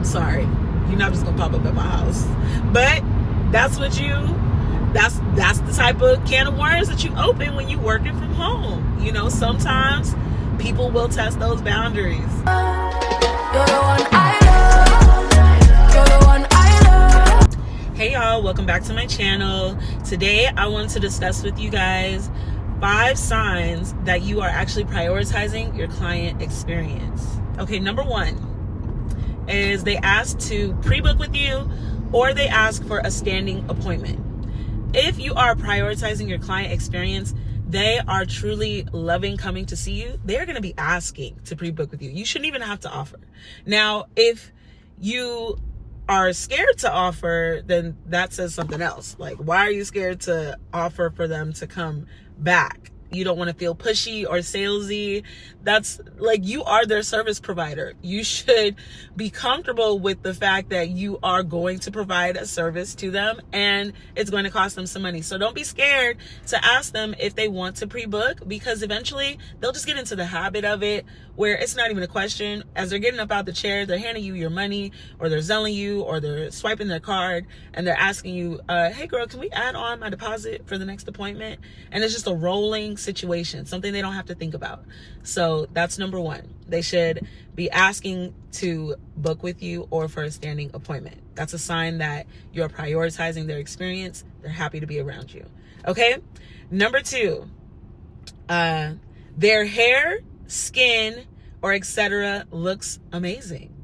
Sorry, you're not just gonna pop up at my house. But that's the type of can of worms that you open when you're working from home. You know, sometimes people will test those boundaries. You're the one I love. You're the one I love. Hey y'all, welcome back to my channel. Today I wanted to discuss with you guys 5 signs that you are actually prioritizing your client experience. Okay, number 1 is they ask to pre-book with you or they ask for a standing appointment. If you are prioritizing your client experience, they are truly loving coming to see you, they're going to be asking to pre-book with you. You shouldn't even have to offer. Now, if you are scared to offer, then that says something else. Like, why are you scared to offer for them to come back? You don't want to feel pushy or salesy. That's like, you are their service provider. You should be comfortable with the fact that you are going to provide a service to them and it's going to cost them some money. So don't be scared to ask them if they want to pre-book, because eventually they'll just get into the habit of it where it's not even a question. As they're getting up out the chair, they're handing you your money, or they're Zelling you, or they're swiping their card and they're asking you, hey girl, can we add on my deposit for the next appointment? And it's just a rolling situation, something they don't have to think about. So that's number 1. They should be asking to book with you or for a standing appointment. That's a sign that you're prioritizing their experience. They're happy to be around you. Okay. Number 2, their hair, skin, or etc. looks amazing.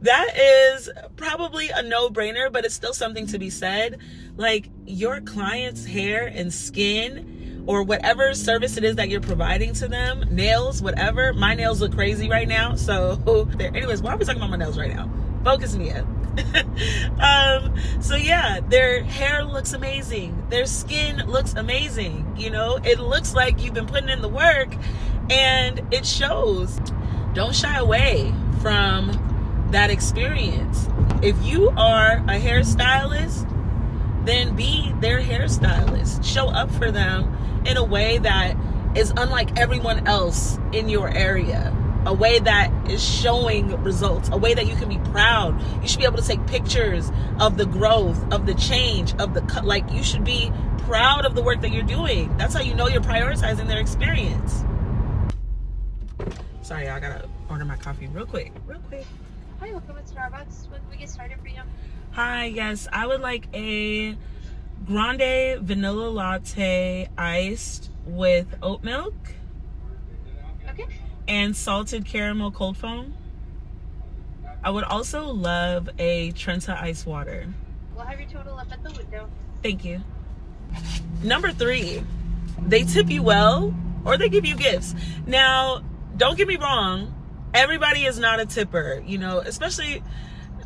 That is probably a no-brainer, but it's still something to be said. Like, your client's hair and skin, or whatever service it is that you're providing to them, nails, whatever. My nails look crazy right now. So anyways, why are we talking about my nails right now? Focus me in. So yeah, their hair looks amazing. Their skin looks amazing. You know, it looks like you've been putting in the work and it shows. Don't shy away from that experience. If you are a hairstylist, then be their hairstylist. Show up for them in a way that is unlike everyone else in your area. A way that is showing results, a way that you can be proud. You should be able to take pictures of the growth, of the change, of the cut. Like, you should be proud of the work that you're doing. That's how you know you're prioritizing their experience. Sorry, I gotta order my coffee real quick. Hi, welcome to Starbucks. When can we get started for you? Hi, yes, I would like a grande vanilla latte iced with oat milk. Okay. And salted caramel cold foam. I would also love a Trenta ice water. We'll have your total up at the window. Thank you. Number 3, they tip you well or they give you gifts. Now, don't get me wrong, everybody is not a tipper, you know, especially,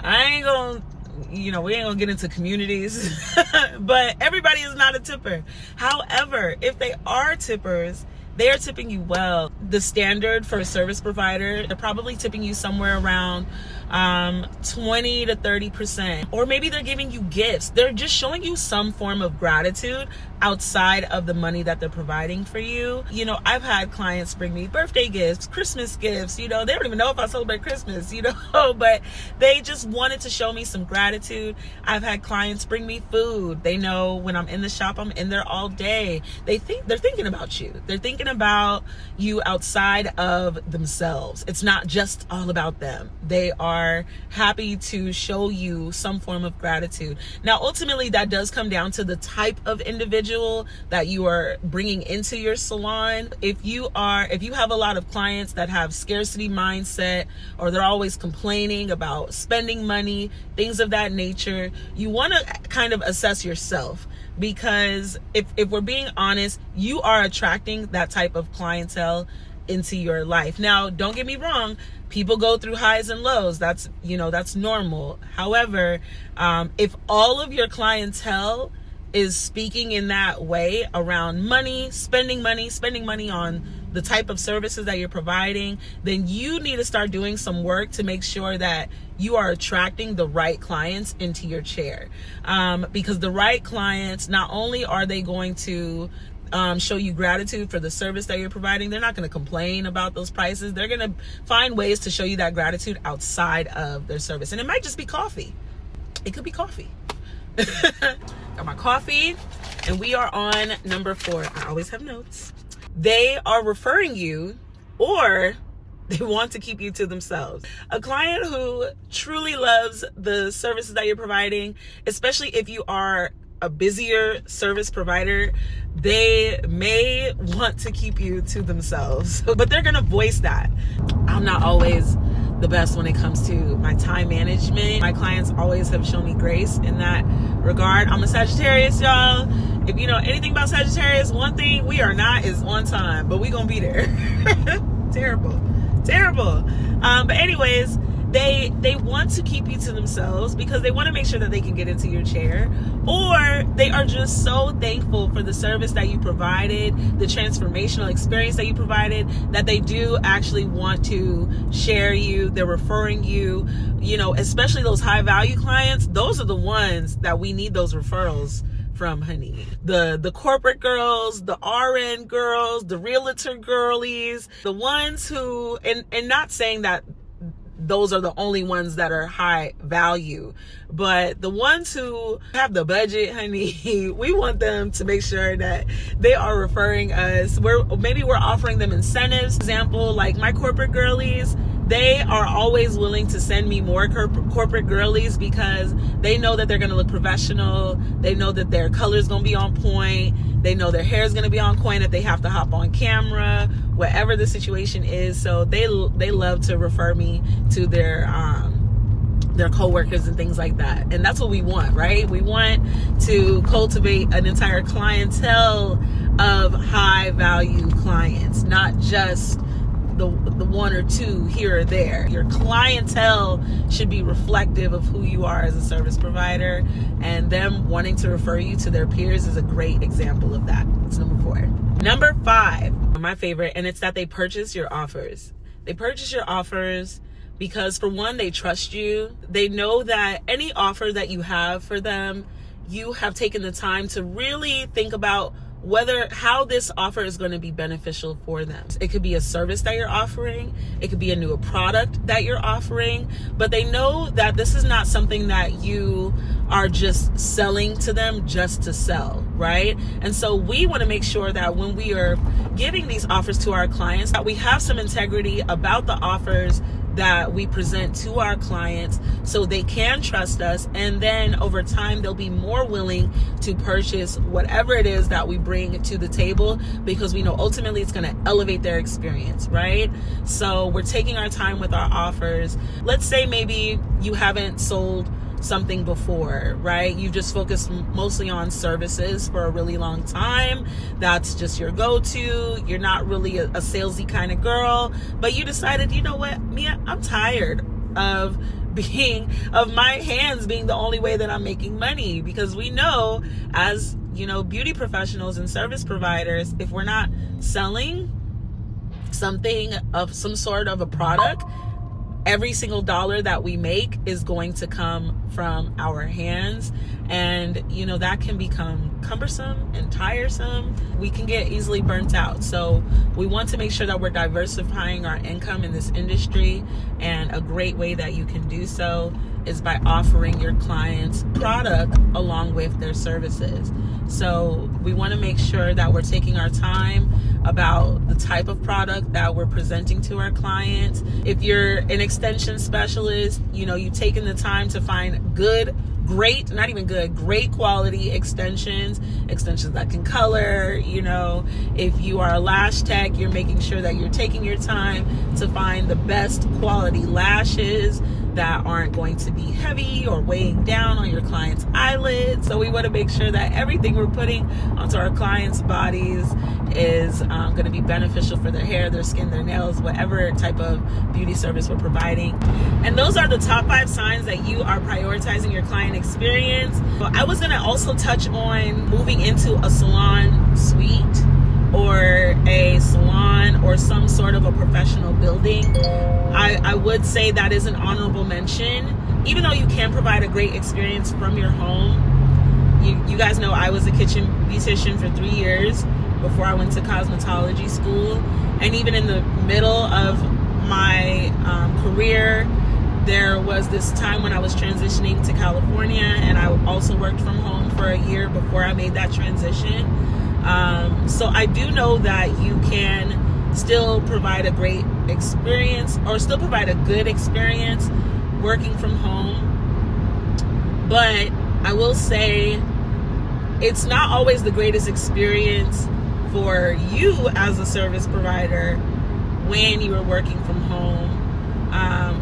we ain't gonna get into communities, but everybody is not a tipper. However, if they are tippers, they are tipping you well. The standard for a service provider, they're probably tipping you somewhere around 20 to 30%. Or maybe they're giving you gifts. They're just showing you some form of gratitude outside of the money that they're providing for you. You know, I've had clients bring me birthday gifts, Christmas gifts, you know, they don't even know if I celebrate Christmas, you know, but they just wanted to show me some gratitude. I've had clients bring me food. They know when I'm in the shop, I'm in there all day. They're thinking about you. They're thinking about you outside of themselves. It's not just all about them. They are happy to show you some form of gratitude. Now, ultimately, that does come down to the type of individual that you are bringing into your salon. If you have a lot of clients that have scarcity mindset, or they're always complaining about spending money, things of that nature, you want to kind of assess yourself. Because if we're being honest, you are attracting that type of clientele into your life. Now, don't get me wrong, people go through highs and lows. That's normal. However, if all of your clientele is speaking in that way around money, spending money on the type of services that you're providing, then you need to start doing some work to make sure that you are attracting the right clients into your chair. Because the right clients, not only are they going to show you gratitude for the service that you're providing. They're not going to complain about those prices. They're going to find ways to show you that gratitude outside of their service. And it might just be coffee. It could be coffee. Got my coffee, and we are on number 4. I always have notes. They are referring you, or they want to keep you to themselves. A client who truly loves the services that you're providing, especially if you are a busier service provider, they may want to keep you to themselves, but they're gonna voice that. I'm not always the best when it comes to my time management. My clients always have shown me grace in that regard. I'm a Sagittarius, y'all. If you know anything about Sagittarius, one thing we are not is on time, but we gonna be there. Terrible. But anyways, they want to keep you to themselves because they want to make sure that they can get into your chair, or they are just so thankful for the service that you provided, the transformational experience that you provided, that they do actually want to share you. They're referring you, especially those high value clients. Those are the ones that we need those referrals from, honey. The corporate girls, the RN girls, the realtor girlies, the ones who, and not saying that those are the only ones that are high value, but the ones who have the budget, honey, we want them to make sure that they are referring us. We're offering them incentives. Example, like my corporate girlies, they are always willing to send me more corporate girlies because they know that they're going to look professional. They know that their color is going to be on point. They know their hair is going to be on point if they have to hop on camera, whatever the situation is. So they love to refer me to their coworkers and things like that. And that's what we want, right? We want to cultivate an entire clientele of high value clients, not just the one or two here or there. Your clientele should be reflective of who you are as a service provider, and them wanting to refer you to their peers is a great example of that. It's number 4. Number 5, my favorite, and it's that they purchase your offers. They purchase your offers because, for one, they trust you. They know that any offer that you have for them, you have taken the time to really think about how this offer is going to be beneficial for them. It could be a service that you're offering. It could be a new product that you're offering, but they know that this is not something that you are just selling to them just to sell, right? And so we want to make sure that when we are giving these offers to our clients, that we have some integrity about the offers that we present to our clients so they can trust us, and then over time they'll be more willing to purchase whatever it is that we bring to the table, because we know ultimately it's going to elevate their experience, right? So we're taking our time with our offers. Let's say maybe you haven't sold something before, right? You just focused mostly on services for a really long time. That's just your go-to. You're not really a salesy kind of girl, but you decided, you know what, Mia, I'm tired of my hands being the only way that I'm making money, because we know, as beauty professionals and service providers, if we're not selling something of some sort of a product, every single dollar that we make is going to come from our hands. And, that can become cumbersome and tiresome. We can get easily burnt out. So we want to make sure that we're diversifying our income in this industry. And a great way that you can do so is by offering your clients product along with their services. So we want to make sure that we're taking our time about the type of product that we're presenting to our clients. If you're an extension specialist, you've taken the time to find great quality extensions that can color. If you are a lash tech, you're making sure that you're taking your time to find the best quality lashes that aren't going to be heavy or weighing down on your client's eyelids. So we want to make sure that everything we're putting onto our clients' bodies is going to be beneficial for their hair, their skin, their nails, whatever type of beauty service we're providing. And those are the top 5 signs that you are prioritizing your client experience. But I was going to also touch on moving into a salon suite or a salon or some sort of a professional building. I would say that is an honorable mention. Even though you can provide a great experience from your home, you guys know I was a kitchen beautician for 3 years, before I went to cosmetology school. And even in the middle of my career, there was this time when I was transitioning to California, and I also worked from home for a year before I made that transition. So I do know that you can still provide a great experience, or still provide a good experience working from home. But I will say it's not always the greatest experience for you as a service provider when you are working from home.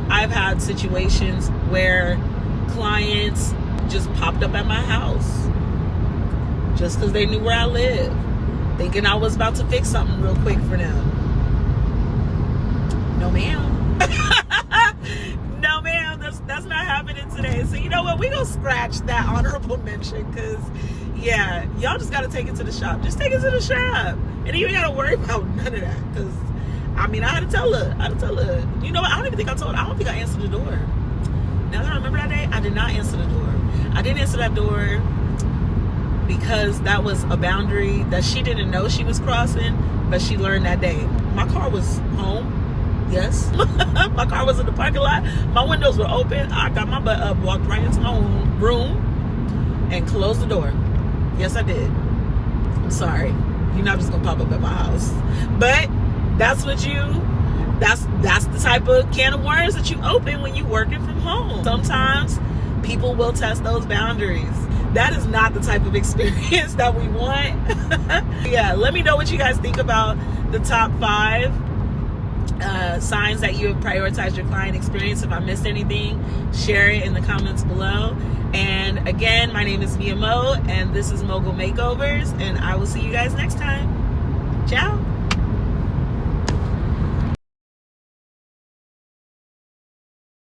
I've had situations where clients just popped up at my house just because they knew where I live, thinking I was about to fix something real quick for them. No ma'am. No ma'am, that's not happening today. So you know what, we gonna scratch that honorable mention, because yeah, y'all just gotta take it to the shop. Just take it to the shop, and you ain't gotta worry about none of that. Because I mean, I had to tell her. You know what? I don't even think I told her. I don't think I answered the door. Now that I remember that day, I did not answer the door. I didn't answer that door because that was a boundary that she didn't know she was crossing, but she learned that day. My car was home. Yes. My car was in the parking lot. My windows were open. I got my butt up, walked right into my own room, and closed the door. Yes, I did. I'm sorry. You're not just gonna pop up at my house. But that's the type of can of worms that you open when you're working from home. Sometimes people will test those boundaries. That is not the type of experience that we want. Yeah, let me know what you guys think about the top 5 signs that you have prioritized your client experience. If I missed anything, share it in the comments below. And again, my name is Mia Mo, and this is Mogul Makeovers, and I will see you guys next time. Ciao.